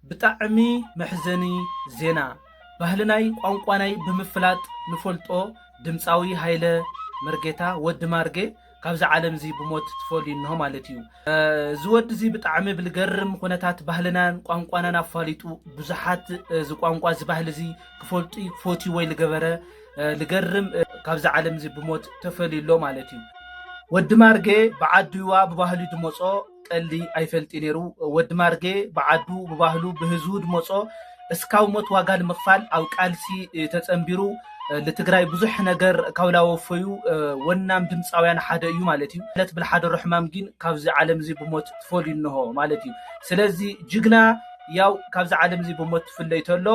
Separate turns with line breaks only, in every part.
بطعمي محزني زينا ባህልናይ ቋንቋናይ ብምፍላጥ ንፈልጦ ድምፃዊ ሃይለ መርጌታ ወዲ ማርጌ ካብዛ ዓለም እዚ ብሞት ትፈልይንሆ ማለት እዩ ዝወዲ እዚ ብጣዕሚ ብልገርም ኩነታት ባህልናን ቋንቋናን አፋሊጡ ብዙሓት ዚ ቋንቋ ዚ ባህል እዚ ክፈልጡ ፎቲ ወይ ልገበረ ልገርም ካብዛ ዓለም እዚ ብሞት ተፈልይሎ ማለት እዩ ወዲ ማርጌ ብዓድዋ ብባህሉ ድመጾ ቀሊ አይፈልጥ ነሩ ወዲ ማርጌ ብዓዱ ብባህሉ ብህዝቡ ድመጾ እስካው ሞት ዋጋ ለመክፋል አው ቃልሲ ተጸምቢሩ ለትግራይ ብዙሕ ነገር ካውላወፈዩ ወናም ድምፃውያን ሓደ እዩ ማለት እዩ ለት ብልሓደ ረሕማም ግን ካብዚ ዓለም እዚ ብሞት ትፈልይንሆ ማለት እዩ ስለዚ ጅግና ያው ካብዚ ዓለም እዚ ብሞት ትፍለይ ተሎ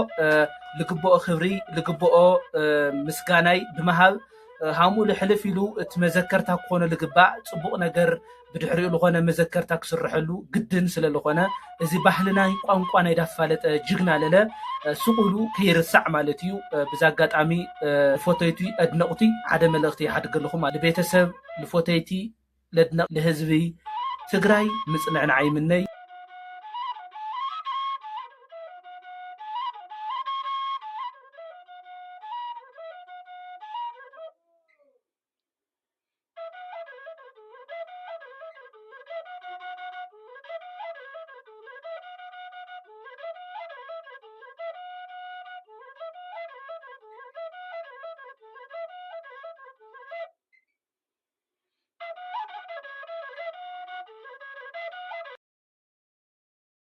ልግቦኦ ክብሪ ልግቦኦ ምስጋናይ ብምሃብ ሃሙ ልሕልፍ ኢሉ እቲ መዘከርታ ክኾነ ልግባእ ጽቡቕ ነገር ብድሕሪኡ ዝኾነ መዘከርታ ክስርሐሉ ግድን ስለዝኾነ እዚ ባህልና ቋንቋ ናይ ዳፋለጠ ጅግና ለለ ስቁሉ ከይርሳዕ ማለት እዩ ብዛጋጣሚ ፎቶይቲ አድነቕቲ ሓደ መልእኽቲ ይሓድገለኹም ለቤተሰብ ለፎቶይቲ ለድነቕ ለህዝቢ ትግራይ ምጽንዕና አይምነይ